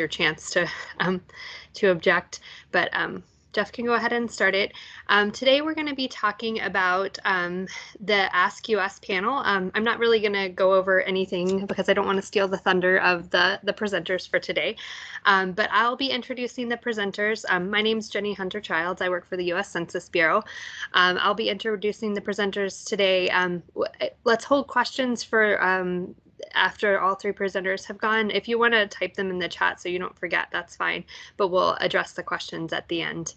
your chance to object. But Jeff can go ahead and start it. Today we're going to be talking about the Ask US panel. I'm not really going to go over anything because I don't want to steal the thunder of the presenters for today. But I'll be introducing the presenters. My name is Jenny Hunter-Childs. I work for the U.S. Census Bureau. I'll be introducing the presenters today. Let's hold questions for after all three presenters have gone. If you want to type them in the chat so you don't forget, that's fine, but we'll address the questions at the end.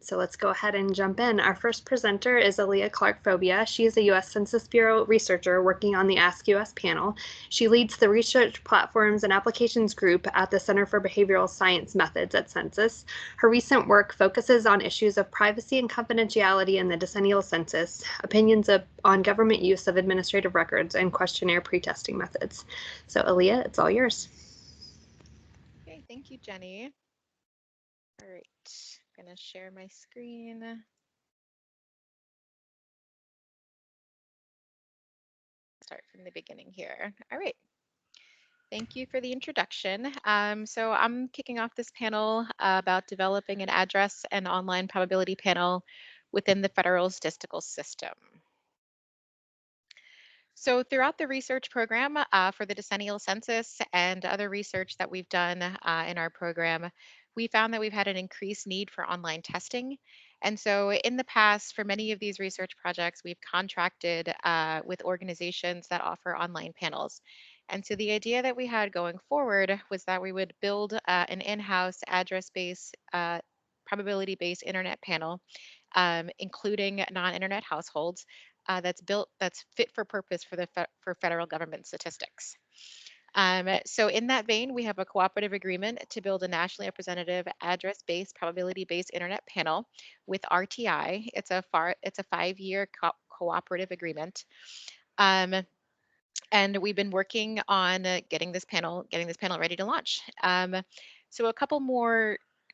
So let's go ahead and jump in. Our first presenter is Aaliyah Clark-Phobia. She is a U.S. Census Bureau researcher working on the Ask US panel. She leads the Research Platforms and Applications Group at the Center for Behavioral Science Methods at Census. Her recent work focuses on issues of privacy and confidentiality in the decennial census, opinions on government use of administrative records, and questionnaire pre-testing methods. So Aaliyah, it's all yours. Okay, thank you, Jenny. All right, I'm going to share my screen. Start from the beginning here. All right. Thank you for the introduction. So I'm kicking off this panel about developing an address and online probability panel within the federal statistical system. So throughout the research program for the decennial census and other research that we've done in our program, we found that we've had an increased need for online testing. And so in the past, for many of these research projects, we've contracted with organizations that offer online panels. And so the idea that we had going forward was that we would build an in-house address-based, probability-based internet panel, including non-internet households, that's fit for purpose for federal government statistics. So in that vein, we have a cooperative agreement to build a nationally representative address-based probability-based internet panel with RTI. It's a 5-year cooperative agreement. And we've been working on getting this panel ready to launch. So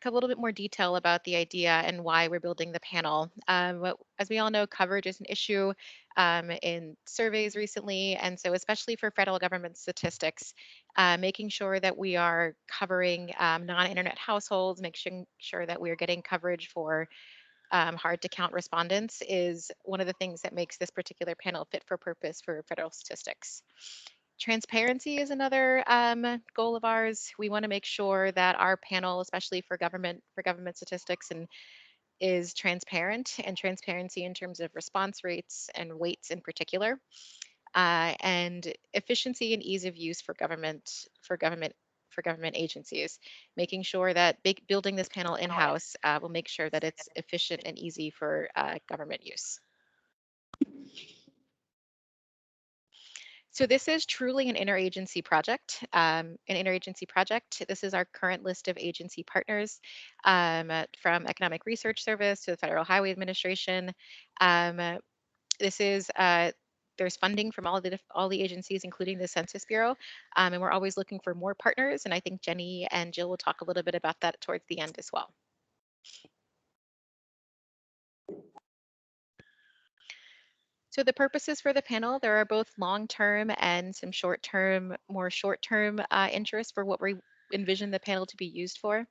a little bit more detail about the idea and why we're building the panel. As we all know, coverage is an issue in surveys recently, and so especially for federal government statistics, making sure that we are covering non-internet households, making sure that we are getting coverage for hard to count respondents is one of the things that makes this particular panel fit for purpose for federal statistics. Transparency is another goal of ours. We want to make sure that our panel, especially for government statistics, is transparent, and transparency in terms of response rates and weights in particular, and efficiency and ease of use for government agencies, making sure that building this panel in-house will make sure that it's efficient and easy for government use. So this is truly an interagency project. This is our current list of agency partners, from Economic Research Service to the Federal Highway Administration. There's funding from all the agencies, including the Census Bureau, and we're always looking for more partners. And I think Jenny and Jill will talk a little bit about that towards the end as well. So the purposes for the panel, there are both long-term and some more short-term interests for what we envision the panel to be used for.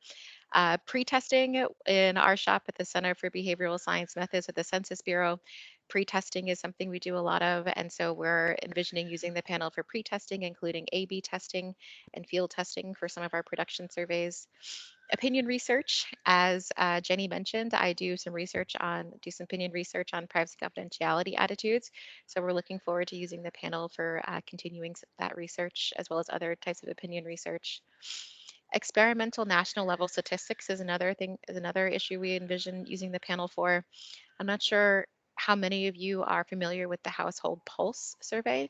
Pre-testing in our shop at the Center for Behavioral Science Methods at the Census Bureau. Pre-testing is something we do a lot of, and so we're envisioning using the panel for pre-testing, including A/B testing and field testing for some of our production surveys. Opinion research, as Jenny mentioned, I do some opinion research on privacy confidentiality attitudes. So we're looking forward to using the panel for continuing that research, as well as other types of opinion research. Experimental national level statistics is another issue we envision using the panel for. I'm not sure how many of you are familiar with the Household Pulse survey,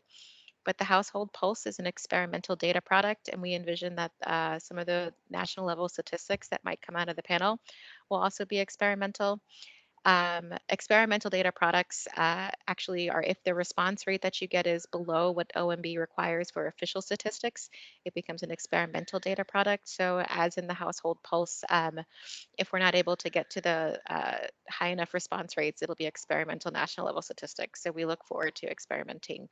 but the Household Pulse is an experimental data product, and we envision that some of the national level statistics that might come out of the panel will also be experimental. Experimental data products actually are, if the response rate that you get is below what OMB requires for official statistics, it becomes an experimental data product. So as in the Household Pulse, if we're not able to get to the high enough response rates, it'll be experimental national level statistics. So we look forward to experimenting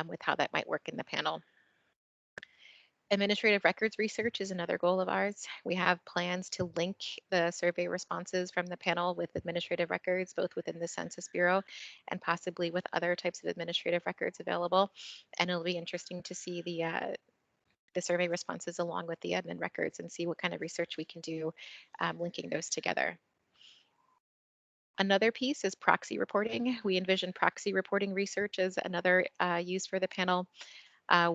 with how that might work in the panel. Administrative records research is another goal of ours. We have plans to link the survey responses from the panel with administrative records, both within the Census Bureau and possibly with other types of administrative records available. And it'll be interesting to see the survey responses along with the admin records and see what kind of research we can do linking those together. Another piece is proxy reporting. We envision proxy reporting research as another use for the panel.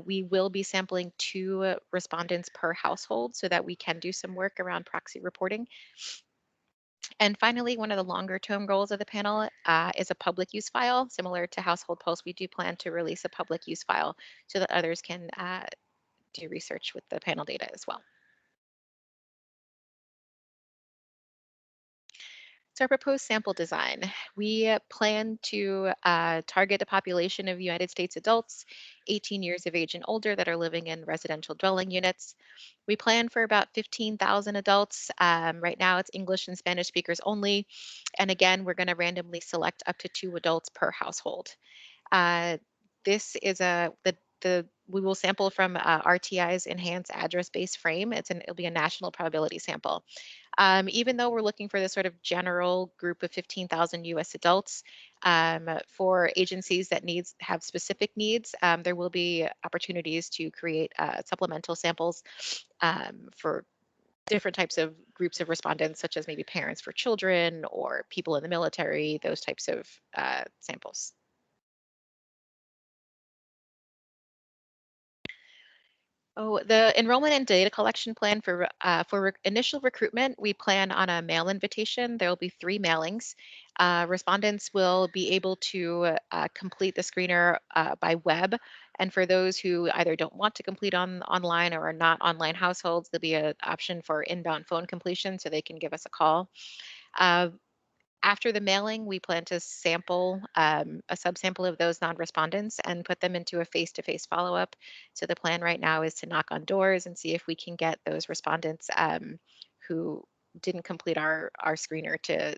We will be sampling 2 respondents per household so that we can do some work around proxy reporting. And finally, one of the longer term goals of the panel is a public use file. Similar to Household Pulse, we do plan to release a public use file so that others can do research with the panel data as well. So our proposed sample design, we plan to target a population of United States adults 18 years of age and older that are living in residential dwelling units. We plan for about 15,000 adults. Right now it's English and Spanish speakers only. And again, we're gonna randomly select up to 2 adults per household. Uh, this is we will sample from RTI's enhanced address-based frame. It'll be a national probability sample. Even though we're looking for this sort of general group of 15,000 US adults, for agencies that have specific needs, there will be opportunities to create supplemental samples for different types of groups of respondents, such as maybe parents for children or people in the military, those types of samples. Oh, the enrollment and data collection plan for initial recruitment, we plan on a mail invitation. There will be 3 mailings. Respondents will be able to complete the screener by web. And for those who either don't want to complete online or are not online households, there'll be an option for inbound phone completion so they can give us a call. Uh, After the mailing, we plan to sample a subsample of those non-respondents and put them into a face-to-face follow-up. So the plan right now is to knock on doors and see if we can get those respondents who didn't complete our screener to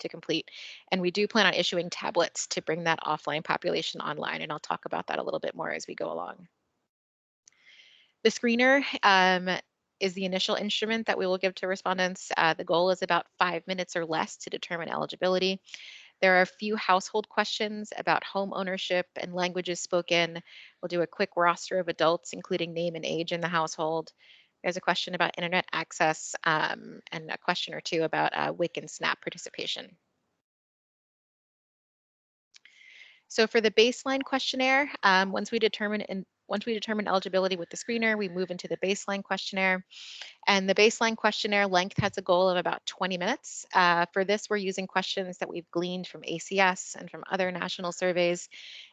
complete. And we do plan on issuing tablets to bring that offline population online, and I'll talk about that a little bit more as we go along. The screener is the initial instrument that we will give to respondents. The goal is about 5 minutes or less to determine eligibility. There are a few household questions about home ownership and languages spoken. We'll do a quick roster of adults, including name and age in the household. There's a question about internet access and a question or two about WIC and SNAP participation. So for the baseline questionnaire, once we determine eligibility with the screener, we move into the baseline questionnaire. And the baseline questionnaire length has a goal of about 20 minutes. For this, we're using questions that we've gleaned from ACS and from other national surveys.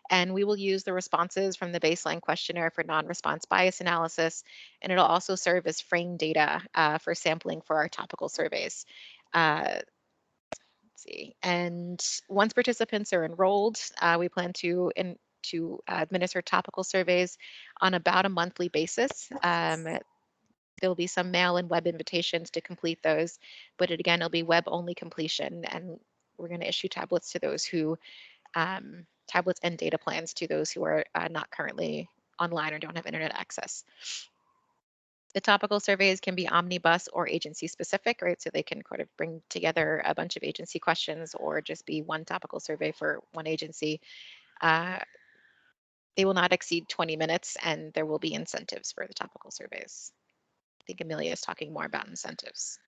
And we will use the responses from the baseline questionnaire for non-response bias analysis. And it'll also serve as frame data for sampling for our topical surveys. Let's see. And once participants are enrolled, we plan to administer topical surveys on about a monthly basis. There'll be some mail and web invitations to complete those, but again, it'll be web only completion, and we're going to issue tablets to those who tablets and data plans to those who are not currently online or don't have internet access. The topical surveys can be omnibus or agency specific, right? So they can kind of bring together a bunch of agency questions or just be one topical survey for one agency. Uh, they will not exceed 20 minutes and there will be incentives for the topical surveys. I think Amelia is talking more about incentives.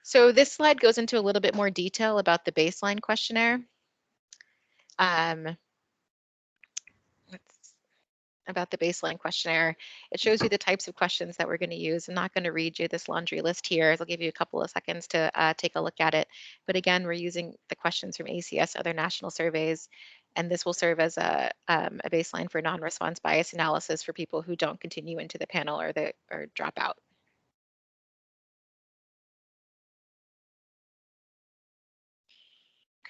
So this slide goes into a little bit more detail about the baseline questionnaire. About the baseline questionnaire. It shows you the types of questions that we're going to use. I'm not going to read you this laundry list here. I'll give you a couple of seconds to take a look at it. But again, we're using the questions from ACS, other national surveys, and this will serve as a baseline for non-response bias analysis for people who don't continue into the panel or drop out.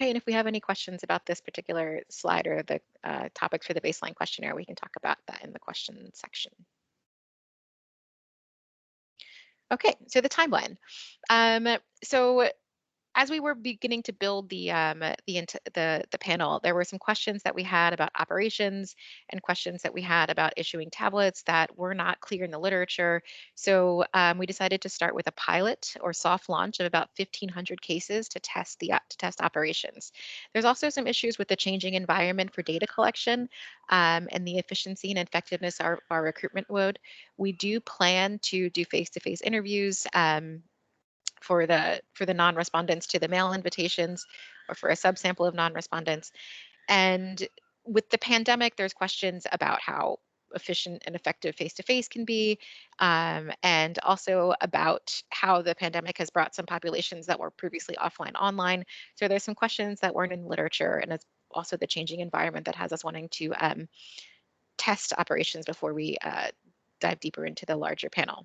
Okay, and if we have any questions about this particular slide or the topics for the baseline questionnaire, we can talk about that in the question section. Okay, so the timeline. So as we were beginning to build the panel, there were some questions that we had about operations and questions that we had about issuing tablets that were not clear in the literature. So we decided to start with a pilot or soft launch of about 1,500 cases to test operations. There's also some issues with the changing environment for data collection and the efficiency and effectiveness of our recruitment mode. We do plan to do face-to-face interviews for the non-respondents to the mail invitations, or for a subsample of non-respondents. And with the pandemic, there's questions about how efficient and effective face-to-face can be, and also about how the pandemic has brought some populations that were previously offline online. So there's some questions that weren't in literature, and it's also the changing environment that has us wanting to test operations before we dive deeper into the larger panel.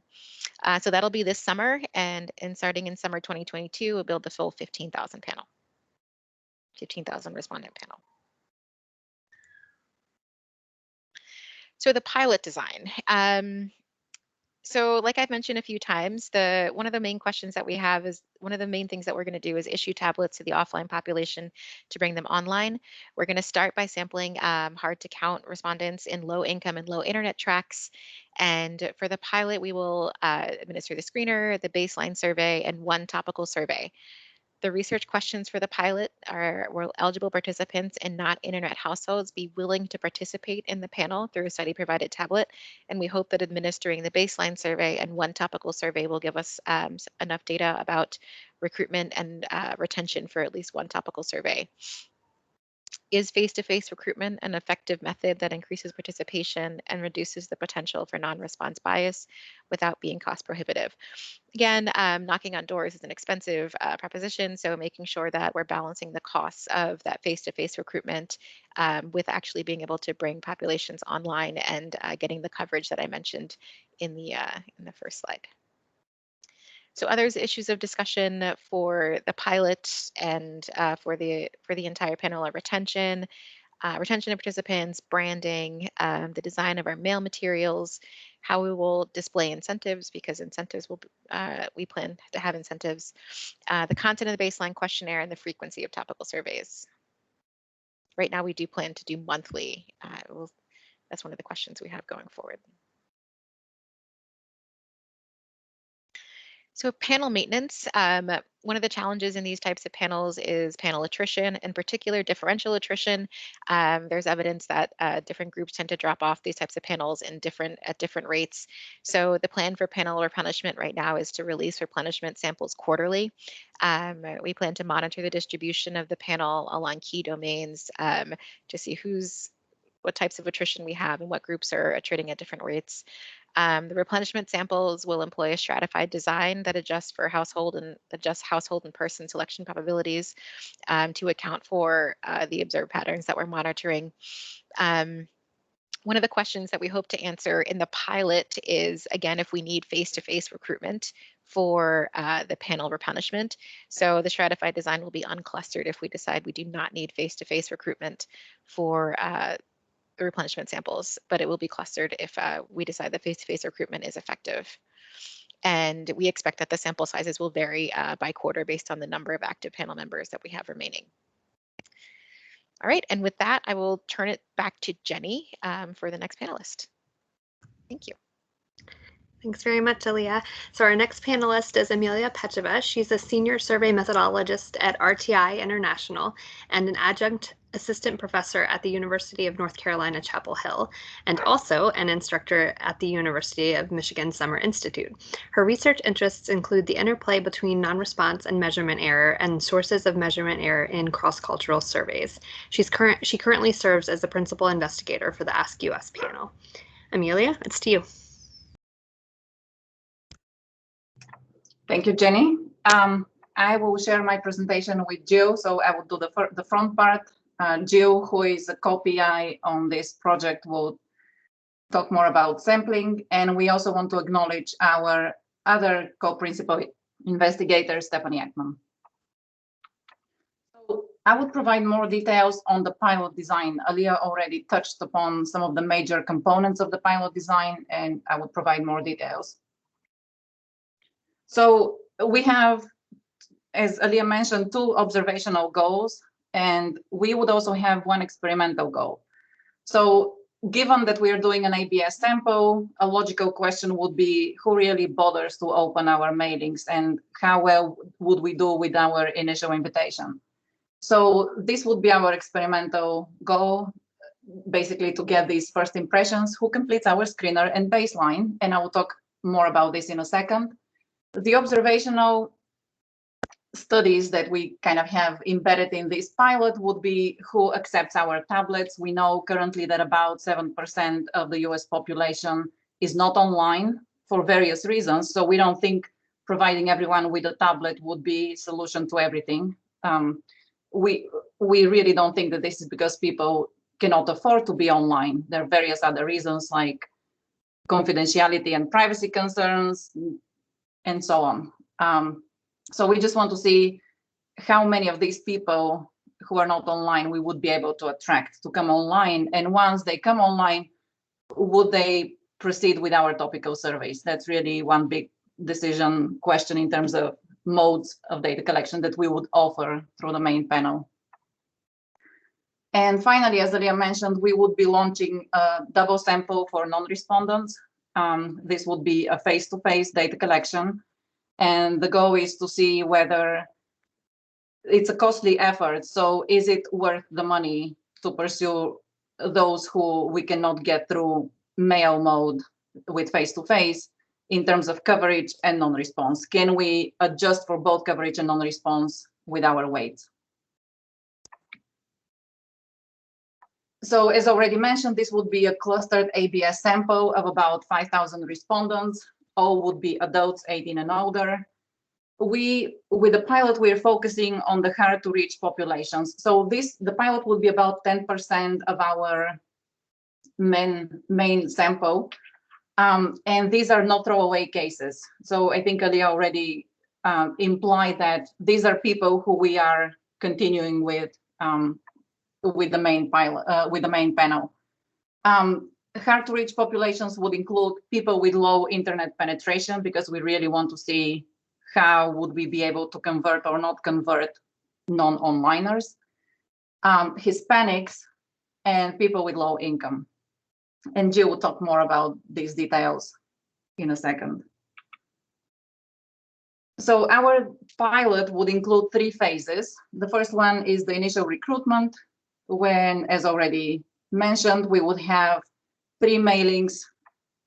So that'll be this summer, and starting in summer 2022, we'll build the full 15,000 respondent panel. So the pilot design. So like I've mentioned a few times, one of the main questions that we have is, one of the main things that we're going to do is issue tablets to the offline population to bring them online. We're going to start by sampling hard to count respondents in low income and low internet tracts. And for the pilot, we will administer the screener, the baseline survey, and one topical survey. The research questions for the pilot are, will eligible participants and not internet households be willing to participate in the panel through a study provided tablet? And we hope that administering the baseline survey and one topical survey will give us enough data about recruitment and retention for at least one topical survey. Is face-to-face recruitment an effective method that increases participation and reduces the potential for non-response bias without being cost prohibitive? Again, knocking on doors is an expensive proposition, so making sure that we're balancing the costs of that face-to-face recruitment with actually being able to bring populations online and getting the coverage that I mentioned in the first slide. So other issues of discussion for the pilot and for the entire panel are retention of participants, branding, the design of our mail materials, how we will display incentives, because incentives will, we plan to have incentives, the content of the baseline questionnaire, and the frequency of topical surveys. Right now, we do plan to do monthly. That's one of the questions we have going forward. So panel maintenance, one of the challenges in these types of panels is panel attrition, in particular differential attrition. There's evidence that different groups tend to drop off these types of panels at different rates. So the plan for panel replenishment right now is to release replenishment samples quarterly. We plan to monitor the distribution of the panel along key domains to see what types of attrition we have and what groups are attriting at different rates. The replenishment samples will employ a stratified design that adjusts for household and person selection probabilities to account for the observed patterns that we're monitoring. One of the questions that we hope to answer in the pilot is, again, if we need face-to-face recruitment for the panel replenishment. So the stratified design will be unclustered if we decide we do not need face-to-face recruitment for the replenishment samples, but it will be clustered if we decide that face-to-face recruitment is effective. And we expect that the sample sizes will vary by quarter based on the number of active panel members that we have remaining. All right, and with that, I will turn it back to Jenny for the next panelist. Thank you. Thanks very much, Aaliyah. So our next panelist is Amelia Pecheva. She's a senior survey methodologist at RTI International and an adjunct assistant professor at the University of North Carolina, Chapel Hill, and also an instructor at the University of Michigan Summer Institute. Her research interests include the interplay between non-response and measurement error and sources of measurement error in cross-cultural surveys. She currently serves as the principal investigator for the Ask US panel. Amelia, it's to you. Thank you, Jenny. I will share my presentation with Jill, so I will do the front part. Jill, who is a co-PI on this project, will talk more about sampling, and we also want to acknowledge our other co-principal investigator, Stephanie Ekman. So I would provide more details on the pilot design. Aaliyah already touched upon some of the major components of the pilot design, and I would provide more details. So we have as Alia mentioned, 2 observational goals, and we would also have 1 experimental goal. So given that we are doing an ABS sample, a logical question would be who really bothers to open our mailings and how well would we do with our initial invitation. So this would be our experimental goal, basically to get these first impressions, who completes our screener and baseline, and I will talk more about this in a second. The observational studies that we kind of have embedded in this pilot would be who accepts our tablets. We know currently that about 7% of the US population is not online for various reasons. So we don't think providing everyone with a tablet would be a solution to everything. We really don't think that this is because people cannot afford to be online. There are various other reasons like confidentiality and privacy concerns and so on. So we just want to see how many of these people who are not online we would be able to attract to come online. And once they come online, would they proceed with our topical surveys? That's really one big decision question in terms of modes of data collection that we would offer through the main panel. And finally, as Alia mentioned, we would be launching a double sample for non-respondents. This would be a face-to-face data collection. And the goal is to see whether it's a costly effort. So is it worth the money to pursue those who we cannot get through mail mode with face-to-face in terms of coverage and non-response? Can we adjust for both coverage and non-response with our weights? So as already mentioned, this would be a clustered ABS sample of about 5,000 respondents. All would be adults 18 and older. With the pilot, we're focusing on the hard to reach populations. So the pilot would be about 10% of our main sample. And these are not throwaway cases. So I think Alia already implied that these are people who we are continuing with the main pilot, with the main panel. Hard to reach populations would include people with low internet penetration, because we really want to see how would we be able to convert or not convert non-onliners, Hispanics, and people with low income. And Jill will talk more about these details in a second. So our pilot would include 3 phases. The first one is the initial recruitment, when, as already mentioned, we would have 3 mailings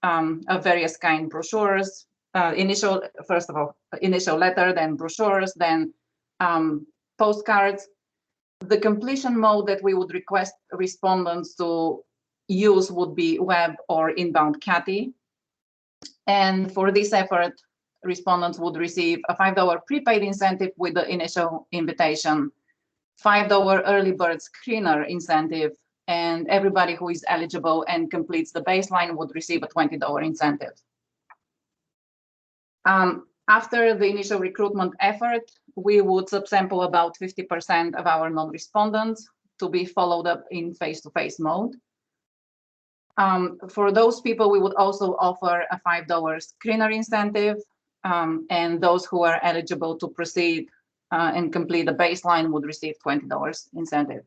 of various kind, brochures, first of all, initial letter, then brochures, then postcards. The completion mode that we would request respondents to use would be web or inbound CATI. And for this effort, respondents would receive a $5 prepaid incentive with the initial invitation, $5 early bird screener incentive, and everybody who is eligible and completes the baseline would receive a $20 incentive. After the initial recruitment effort, we would subsample about 50% of our non-respondents to be followed up in face-to-face mode. For those people, we would also offer a $5 screener incentive, and those who are eligible to proceed and complete the baseline would receive $20 incentive.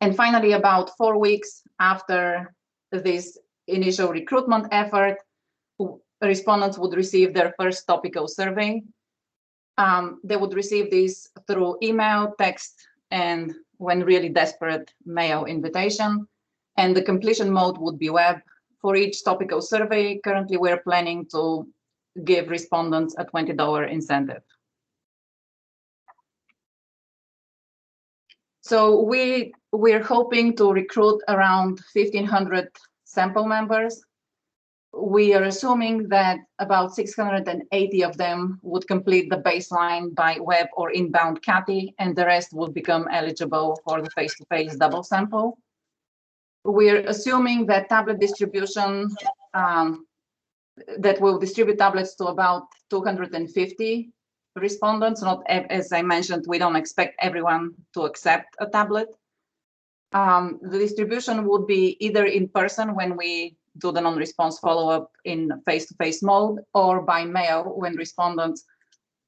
And finally, about 4 weeks after this initial recruitment effort, respondents would receive their first topical survey. They would receive this through email, text, and when really desperate, mail invitation. And the completion mode would be web. For each topical survey, currently we're planning to give respondents a $20 incentive. So we're hoping to recruit around 1,500 sample members. We are assuming that about 680 of them would complete the baseline by web or inbound CATI, and the rest would become eligible for the face-to-face double sample. We're assuming that tablet distribution, that will distribute tablets to about 250 respondents. Not, as I mentioned, we don't expect everyone to accept a tablet. The distribution would be either in person when we do the non-response follow-up in face-to-face mode, or by mail when respondents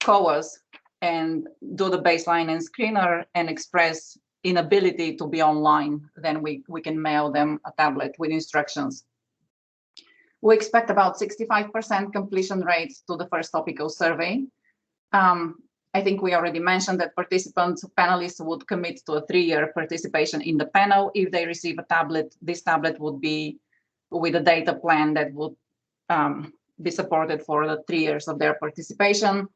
call us and do the baseline and screener and express inability to be online, then we can mail them a tablet with instructions. We expect about 65% completion rates to the first topical survey. I think we already mentioned that panelists would commit to a 3-year participation in the panel. If they receive a tablet, this tablet would be with a data plan that would be supported for the 3 years of their participation.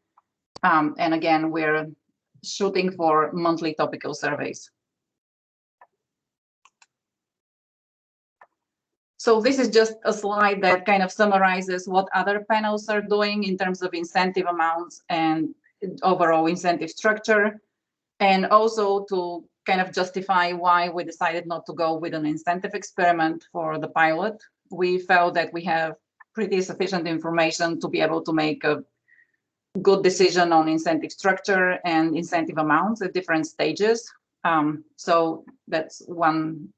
And again, we're shooting for monthly topical surveys. So this is just a slide that kind of summarizes what other panels are doing in terms of incentive amounts and overall incentive structure, and also to kind of justify why we decided not to go with an incentive experiment for the pilot. We felt that we have pretty sufficient information to be able to make a good decision on incentive structure and incentive amounts at different stages. So that's one.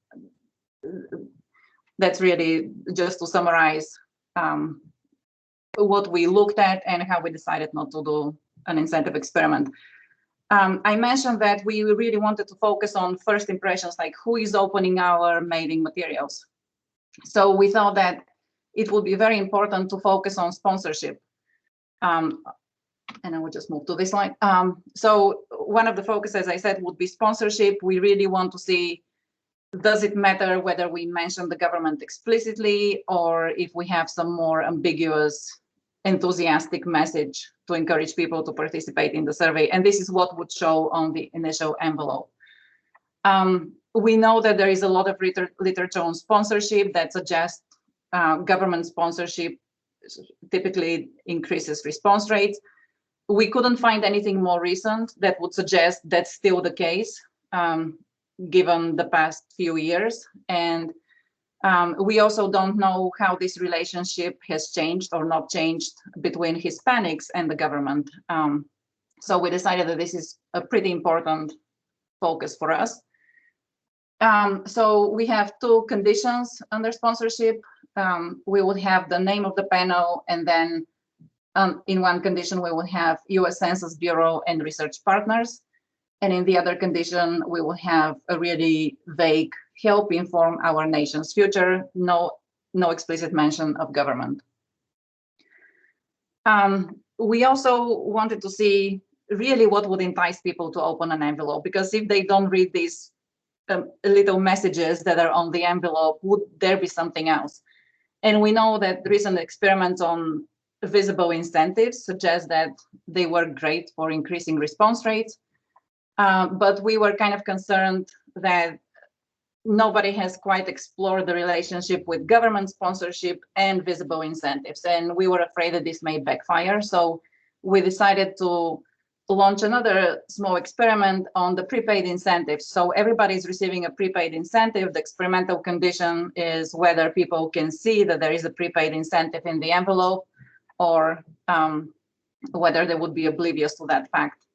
That's really just to summarize what we looked at and how we decided not to do an incentive experiment. I mentioned that we really wanted to focus on first impressions, like who is opening our mailing materials. So we thought that it would be very important to focus on sponsorship. And I will just move to this slide. So one of the focus, as I said, would be sponsorship. We really want to see, does it matter whether we mention the government explicitly or if we have some more ambiguous, enthusiastic message to encourage people to participate in the survey? And this is what would show on the initial envelope. We know that there is a lot of literature on sponsorship that suggests government sponsorship typically increases response rates. We couldn't find anything more recent that would suggest that's still the case, given the past few years. And we also don't know how this relationship has changed or not changed between Hispanics and the government. So we decided that this is a pretty important focus for us. So we have 2 conditions under sponsorship. We would have the name of the panel, and then in one condition, we will have US Census Bureau and research partners. And in the other condition, we will have a really vague help inform our nation's future, no explicit mention of government. We also wanted to see really what would entice people to open an envelope, because if they don't read these little messages that are on the envelope, would there be something else? And we know that recent experiments on visible incentives suggest that they work great for increasing response rates. But we were kind of concerned that nobody has quite explored the relationship with government sponsorship and visible incentives. And we were afraid that this may backfire. So we decided to launch another small experiment on the prepaid incentives. So everybody's receiving a prepaid incentive. The experimental condition is whether people can see that there is a prepaid incentive in the envelope, or whether they would be oblivious to that fact.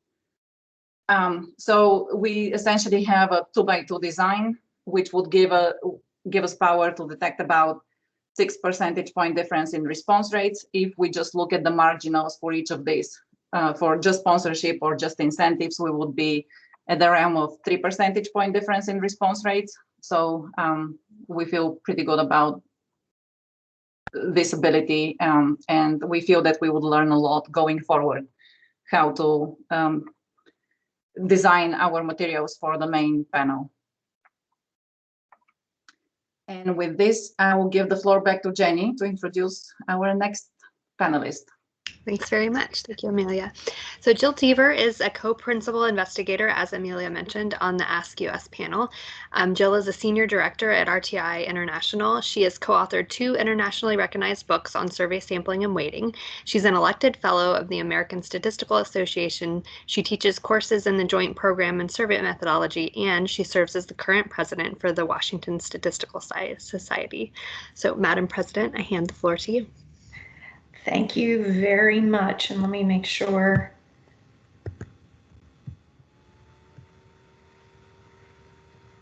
So we essentially have a 2x2 design, which would give us power to detect about 6 percentage point difference in response rates if we just look at the marginals for each of these. For just sponsorship or just incentives, we would be at the realm of 3 percentage point difference in response rates. So we feel pretty good about this ability, and we feel that we would learn a lot going forward, how to design our materials for the main panel. And with this, I will give the floor back to Jenny to introduce our next panelist. Thanks very much. Thank you, Amelia. So Jill Deaver is a co-principal investigator, as Amelia mentioned, on the Ask US panel. Jill is a senior director at RTI International. She has co-authored 2 internationally recognized books on survey sampling and weighting. She's an elected fellow of the American Statistical Association. She teaches courses in the Joint Program in Survey Methodology, and she serves as the current president for the Washington Statistical Society. So, Madam President, I hand the floor to you. Thank you very much. And let me make sure.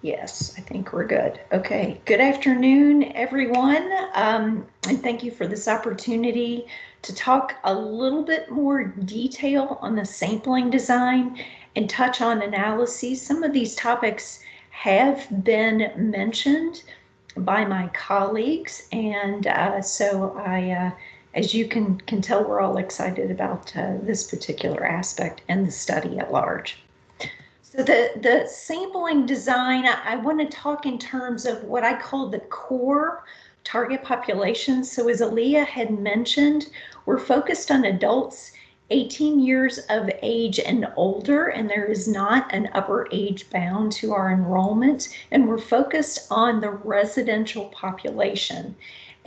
Yes, I think we're good. Okay, good afternoon, everyone. And thank you for this opportunity to talk a little bit more detail on the sampling design and touch on analyses. Some of these topics have been mentioned by my colleagues, and so as you can tell, we're all excited about this particular aspect and the study at large. So the sampling design, I want to talk in terms of what I call the core target population. So as Aaliyah had mentioned, we're focused on adults 18 years of age and older, and there is not an upper age bound to our enrollment, and we're focused on the residential population.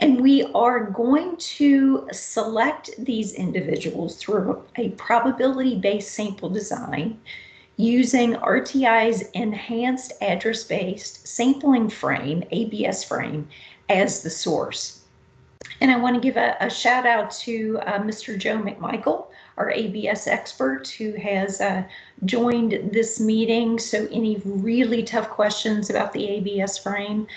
And we are going to select these individuals through a probability-based sample design using RTI's enhanced address-based sampling frame, ABS frame, as the source. And I want to give a shout out to Mr. Joe McMichael, our ABS expert, who has joined this meeting. So any really tough questions about the ABS frame,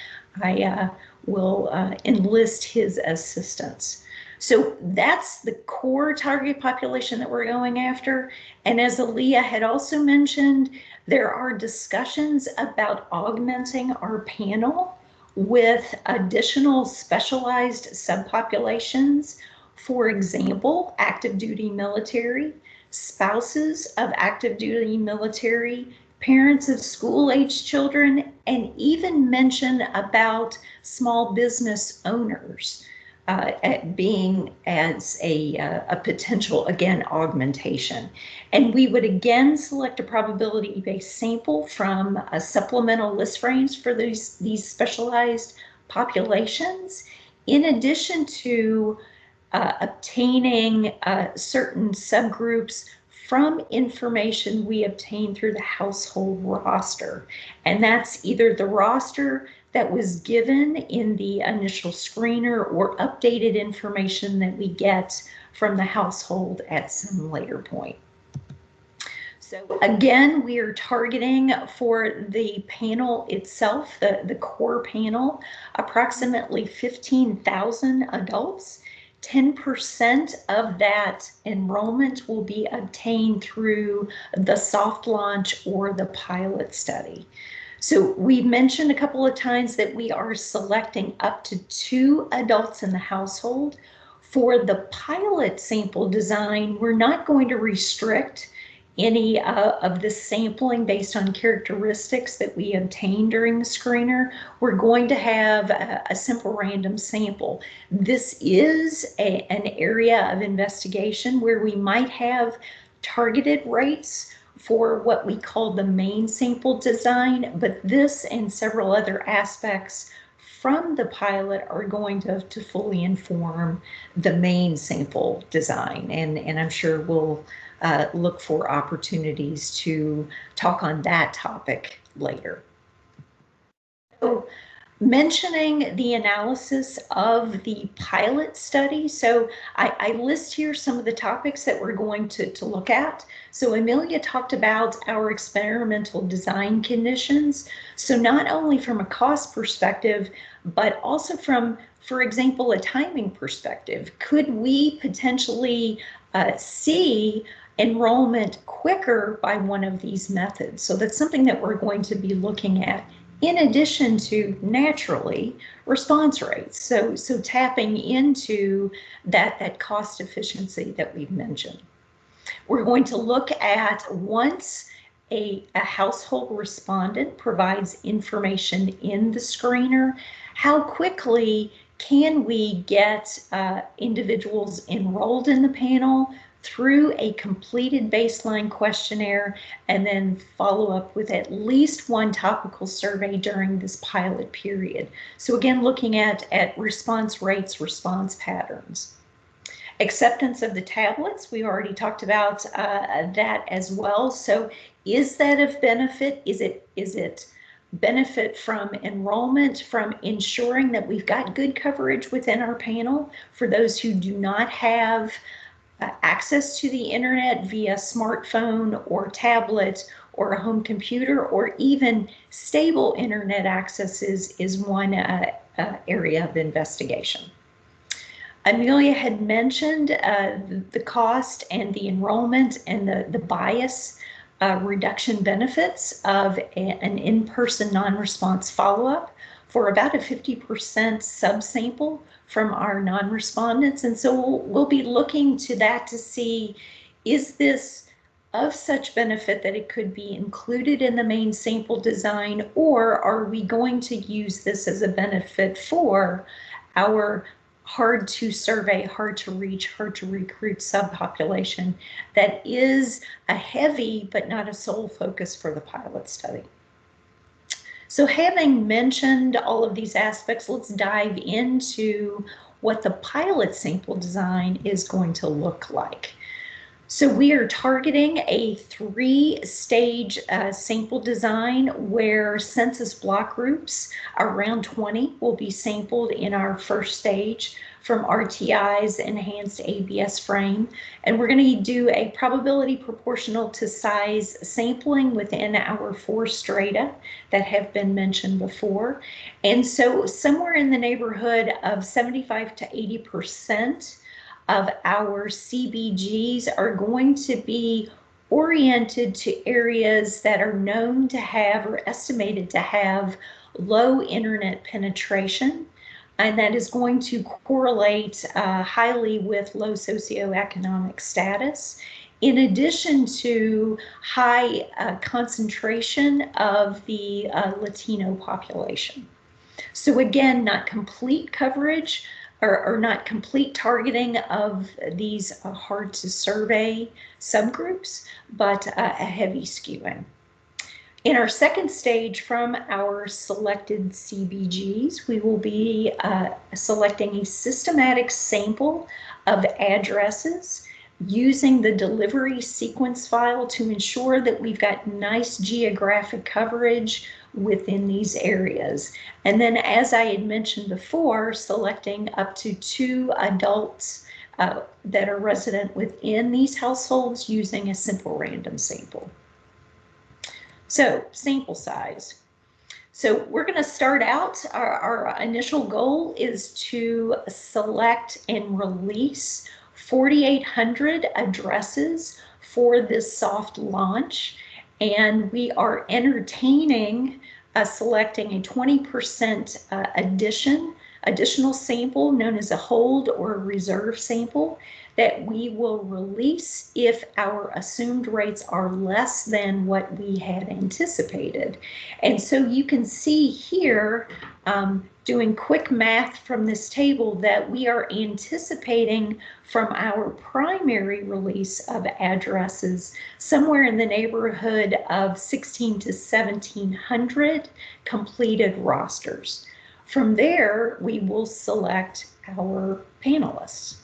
I will enlist his assistance. So that's the core target population that we're going after. And as Aaliyah had also mentioned, there are discussions about augmenting our panel with additional specialized subpopulations. For example, active duty military, spouses of active duty military, parents of school-aged children, and even mention about small business owners being as a potential, again, augmentation. And we would again select a probability-based sample from a supplemental list frames for these specialized populations, in addition to obtaining certain subgroups from information we obtain through the household roster. And that's either the roster that was given in the initial screener or updated information that we get from the household at some later point. So again, we are targeting for the panel itself, the core panel, approximately 15,000 adults. 10% of that enrollment will be obtained through the soft launch or the pilot study. So we mentioned a couple of times that we are selecting up to 2 adults in the household. For the pilot sample design, we're not going to restrict any of the sampling based on characteristics that we obtain during the screener. We're going to have a simple random sample. This is an area of investigation where we might have targeted rates for what we call the main sample design, but this and several other aspects from the pilot are going to fully inform the main sample design. And I'm sure we'll look for opportunities to talk on that topic later. So, mentioning the analysis of the pilot study. So I list here some of the topics that we're going to look at. So Amelia talked about our experimental design conditions. So not only from a cost perspective, but also from, for example, a timing perspective. Could we potentially see enrollment quicker by one of these methods? So that's something that we're going to be looking at, in addition to naturally response rates. So tapping into that cost efficiency that we've mentioned. We're going to look at once a household respondent provides information in the screener, how quickly can we get individuals enrolled in the panel through a completed baseline questionnaire, and then follow up with at least one topical survey during this pilot period. So again, looking at response rates, response patterns. Acceptance of the tablets, we already talked about that as well. So is that of benefit? Is it benefit from enrollment, from ensuring that we've got good coverage within our panel for those who do not have access to the internet via smartphone or tablet, or a home computer, or even stable internet access is one area of investigation. Amelia had mentioned the cost and the enrollment and the bias reduction benefits of an in-person non-response follow-up for about a 50% subsample from our non-respondents. And so we'll be looking to that to see, is this of such benefit that it could be included in the main sample design, or are we going to use this as a benefit for our hard to survey, hard to reach, hard to recruit subpopulation that is a heavy but not a sole focus for the pilot study. So having mentioned all of these aspects, let's dive into what the pilot sample design is going to look like. So we are targeting a 3-stage sample design where census block groups, around 20, will be sampled in our first stage from RTI's enhanced ABS frame. And we're going to do a probability proportional to size sampling within our 4 strata that have been mentioned before. And so somewhere in the neighborhood of 75 to 80% of our CBGs are going to be oriented to areas that are known to have or estimated to have low internet penetration, and that is going to correlate highly with low socioeconomic status, in addition to high concentration of the Latino population. So again, not complete coverage, or not complete targeting of these hard to survey subgroups, but a heavy skewing. In our second stage from our selected CBGs, we will be selecting a systematic sample of addresses using the delivery sequence file to ensure that we've got nice geographic coverage within these areas. And then, as I had mentioned before, selecting up to 2 adults that are resident within these households using a simple random sample. So, sample size. So we're going to start out, our initial goal is to select and release 4,800 addresses for this soft launch. And we are entertaining selecting a 20% additional sample known as a hold or a reserve sample that we will release if our assumed rates are less than what we had anticipated. And so you can see here, doing quick math from this table, that we are anticipating from our primary release of addresses somewhere in the neighborhood of 1,600 to 1,700 completed rosters. From there, we will select our panelists.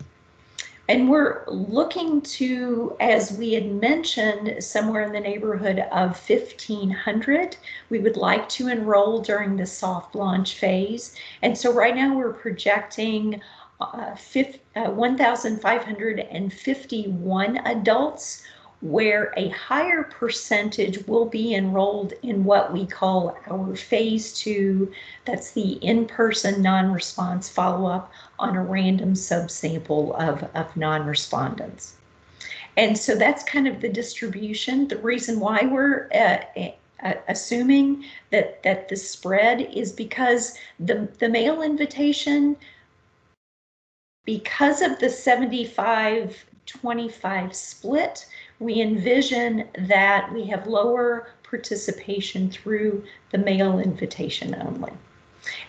And we're looking to, as we had mentioned, somewhere in the neighborhood of 1,500. We would like to enroll during the soft launch phase. And so right now we're projecting 1,551 adults, where a higher percentage will be enrolled in what we call our phase 2. That's the in-person non-response follow-up on a random subsample of non-respondents. And so that's kind of the distribution. The reason why we're assuming that the spread is because the mail invitation, because of the 75-25 split, we envision that we have lower participation through the mail invitation only.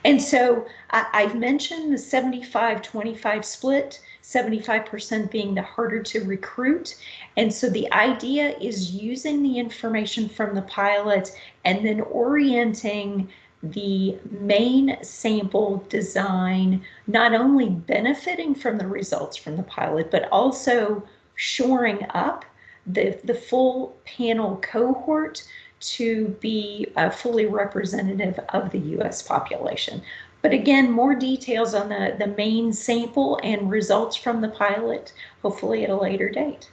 And so I've mentioned the 75-25 split, 75% being the harder to recruit. And so the idea is using the information from the pilot and then orienting the main sample design, not only benefiting from the results from the pilot, but also shoring up the full panel cohort to be fully representative of the U.S. population. But again, more details on the main sample and results from the pilot, hopefully at a later date.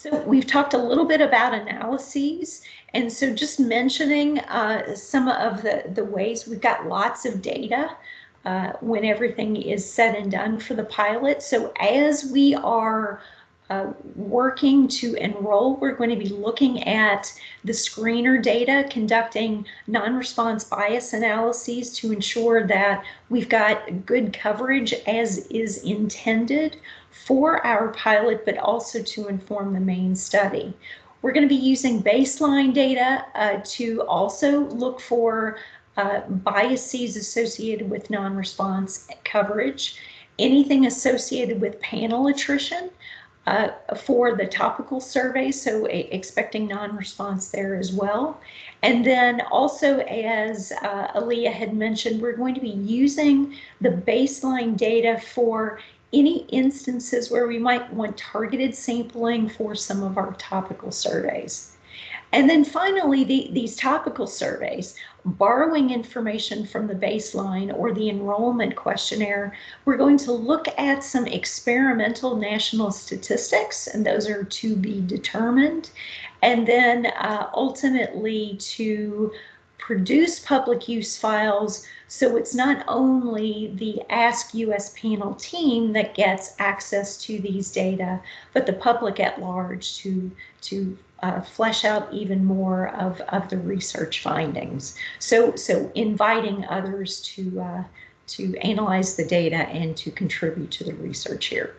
So we've talked a little bit about analyses, and so just mentioning some of the ways we've got lots of data when everything is said and done for the pilot. So as we are working to enroll, we're going to be looking at the screener data, conducting non-response bias analyses to ensure that we've got good coverage as is intended for our pilot, but also to inform the main study. We're going to be using baseline data to also look for biases associated with non-response coverage, anything associated with panel attrition for the topical survey, so expecting non-response there as well. And then also, as Aaliyah had mentioned, we're going to be using the baseline data for any instances where we might want targeted sampling for some of our topical surveys. And then finally, these topical surveys, borrowing information from the baseline or the enrollment questionnaire, we're going to look at some experimental national statistics, and those are to be determined. And then ultimately to produce public use files, so it's not only the Ask US panel team that gets access to these data, but the public at large to flesh out even more of the research findings. So inviting others to analyze the data and to contribute to the research here.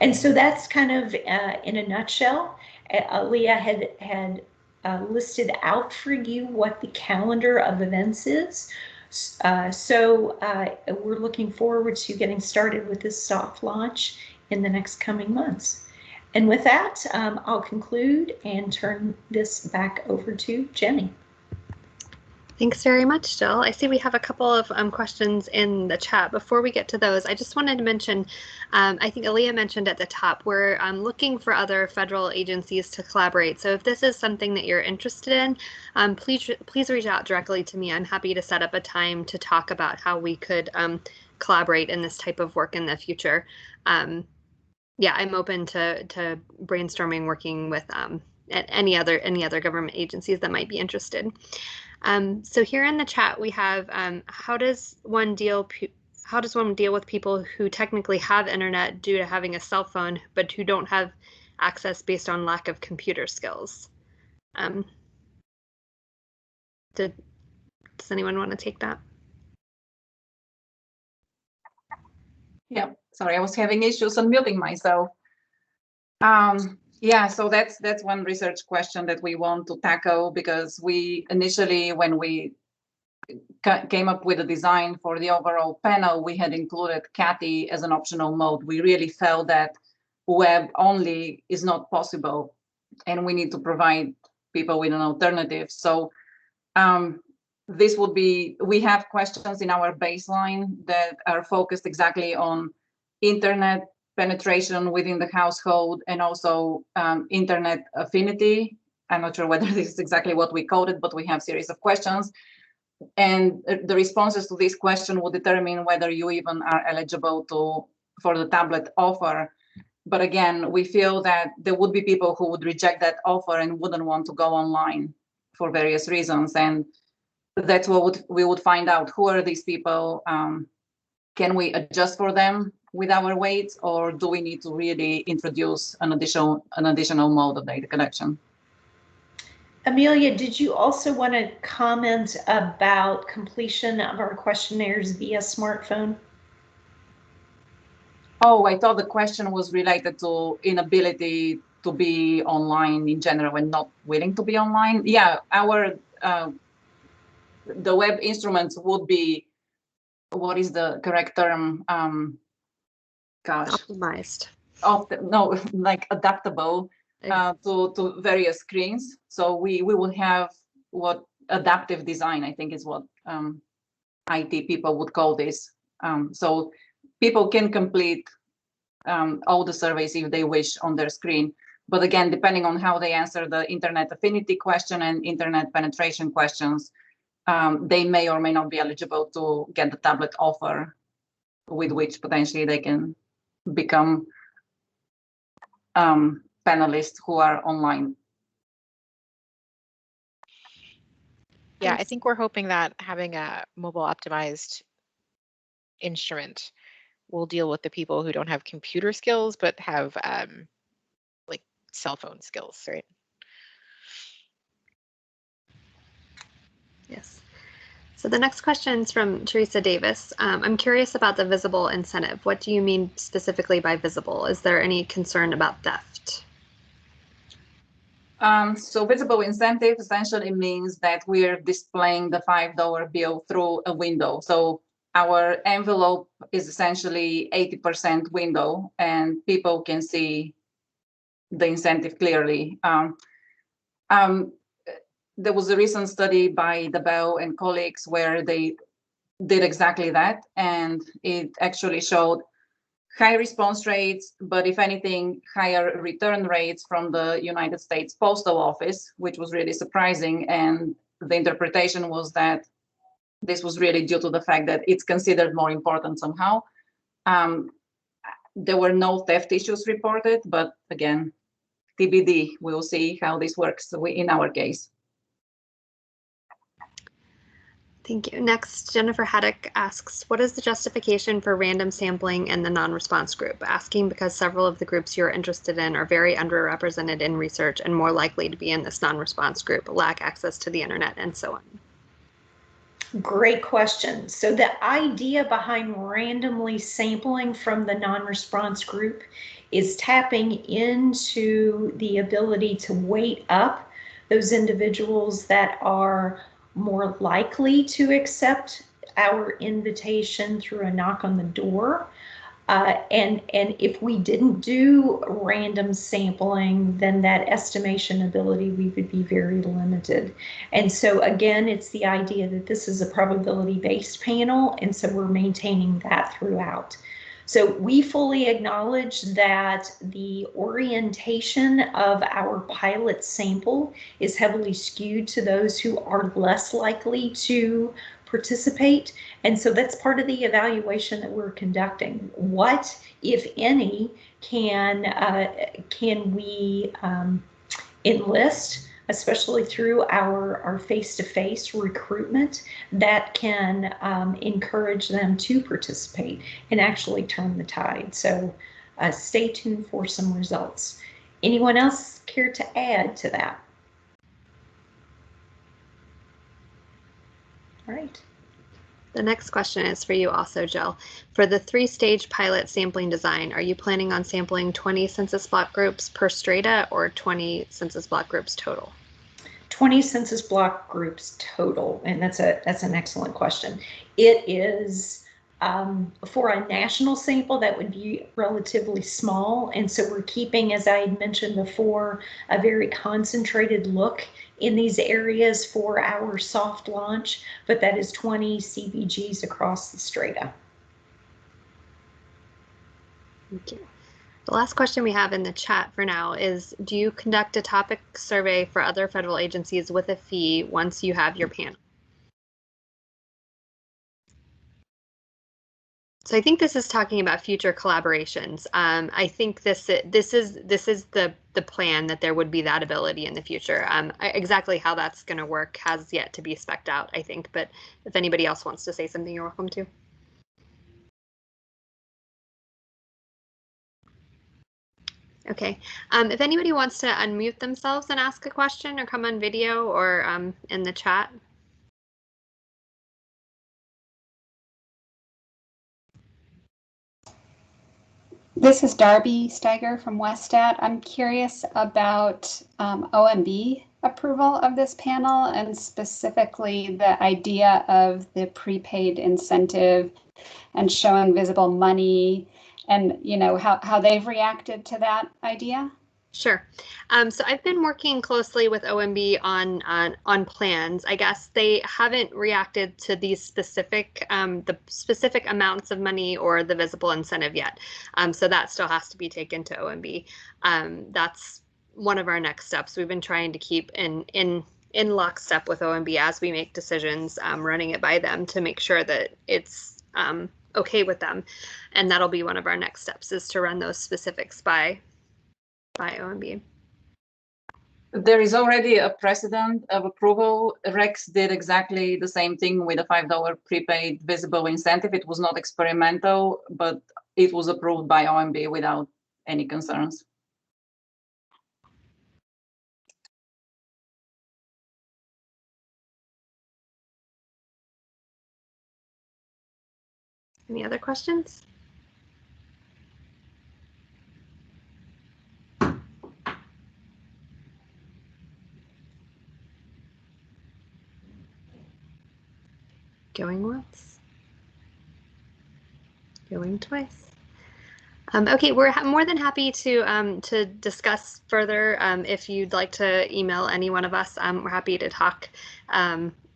And so that's kind of in a nutshell. Leah had listed out for you what the calendar of events is. So we're looking forward to getting started with this soft launch in the next coming months. And with that, I'll conclude and turn this back over to Jenny. Thanks very much, Jill. I see we have a couple of questions in the chat. Before we get to those, I just wanted to mention, I think Aaliyah mentioned at the top, we're looking for other federal agencies to collaborate. So if this is something that you're interested in, please reach out directly to me. I'm happy to set up a time to talk about how we could collaborate in this type of work in the future. Yeah, I'm open to brainstorming, working with any other government agencies that might be interested. So here in the chat we have how does one deal with people who technically have internet due to having a cell phone but who don't have access based on lack of computer skills? Does anyone want to take that? Yeah, sorry, I was having issues unmuting myself. Yeah, so that's one research question that we want to tackle, because we initially, when we came up with a design for the overall panel, we had included CATI as an optional mode. We really felt that web only is not possible, and we need to provide people with an alternative. So this would be, we have questions in our baseline that are focused exactly on internet penetration within the household and also internet affinity. I'm not sure whether this is exactly what we coded, but we have a series of questions. And the responses to this question will determine whether you even are eligible for the tablet offer. But again, we feel that there would be people who would reject that offer and wouldn't want to go online for various reasons. And that's what we would find out. Who are these people? Can we adjust for them with our weights, or do we need to really introduce an additional mode of data collection? Amelia, did you also want to comment about completion of our questionnaires via smartphone? Oh, I thought the question was related to inability to be online in general and not willing to be online. Yeah, our the web instruments would be, what is the correct term? Optimized. No, like adaptable to various screens. So we will have what adaptive design, I think, is what IT people would call this. So people can complete all the surveys if they wish on their screen. But again, depending on how they answer the internet affinity question and internet penetration questions, they may or may not be eligible to get the tablet offer, with which potentially they can become panelists who are online. Yeah, I think we're hoping that having a mobile optimized instrument will deal with the people who don't have computer skills but have like cell phone skills, right? Yes. So the next question is from Teresa Davis. I'm curious about the visible incentive. What do you mean specifically by visible? Is there any concern about theft? So visible incentive essentially means that we're displaying the $5 bill through a window. So our envelope is essentially 80% window, and people can see the incentive clearly. There was a recent study by DeBell and colleagues where they did exactly that, and it actually showed high response rates, but if anything, higher return rates from the United States Postal Office, which was really surprising. And the interpretation was that this was really due to the fact that it's considered more important somehow. There were no theft issues reported, but again, TBD, we'll see how this works in our case. Thank you. Next, Jennifer Haddock asks, what is the justification for random sampling in the non-response group? Asking because several of the groups you're interested in are very underrepresented in research and more likely to be in this non-response group, lack access to the internet, and so on. Great question. So the idea behind randomly sampling from the non-response group is tapping into the ability to weight up those individuals that are more likely to accept our invitation through a knock on the door. And if we didn't do random sampling, then that estimation ability, we would be very limited. And so again, it's the idea that this is a probability-based panel, and so we're maintaining that throughout. So we fully acknowledge that the orientation of our pilot sample is heavily skewed to those who are less likely to participate. And so that's part of the evaluation that we're conducting. What, if any, can we enlist, especially through our face-to-face recruitment, that can encourage them to participate and actually turn the tide. So stay tuned for some results. Anyone else care to add to that? All right. The next question is for you also, Jill. For the 3-stage pilot sampling design, are you planning on sampling 20 census block groups per strata or 20 census block groups total? 20 census block groups total, and that's an excellent question. It is for a national sample that would be relatively small, and so we're keeping, as I had mentioned before, a very concentrated look in these areas for our soft launch, but that is 20 CBGs across the strata. Thank you. The last question we have in the chat for now is, do you conduct a topic survey for other federal agencies with a fee once you have your panel? So I think this is talking about future collaborations. I think this is the plan, that there would be that ability in the future. Exactly how that's going to work has yet to be spec'd out, I think. But if anybody else wants to say something, you're welcome to. Okay. If anybody wants to unmute themselves and ask a question or come on video or in the chat. This is Darby Steiger from Westat. I'm curious about OMB approval of this panel, and specifically the idea of the prepaid incentive and showing visible money, and how they've reacted to that idea. Sure. So I've been working closely with OMB on plans. I guess they haven't reacted to these specific the specific amounts of money or the visible incentive yet. So that still has to be taken to OMB. That's one of our next steps. We've been trying to keep in lockstep with OMB as we make decisions, running it by them to make sure that it's okay with them. And that'll be one of our next steps, is to run those specifics by by OMB? There is already a precedent of approval. Rex did exactly the same thing with a $5 prepaid visible incentive. It was not experimental, but it was approved by OMB without any concerns. Any other questions? Going once. Going twice. Okay, we're more than happy to discuss further. If you'd like to email any one of us, we're happy to talk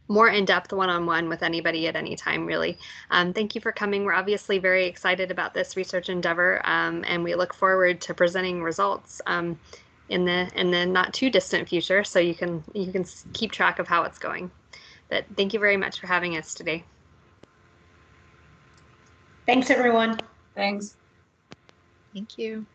more in-depth one-on-one with anybody at any time, really. Thank you for coming. We're obviously very excited about this research endeavor, and we look forward to presenting results in the not too distant future, so you can keep track of how it's going. But thank you very much for having us today. Thanks, everyone. Thanks. Thank you.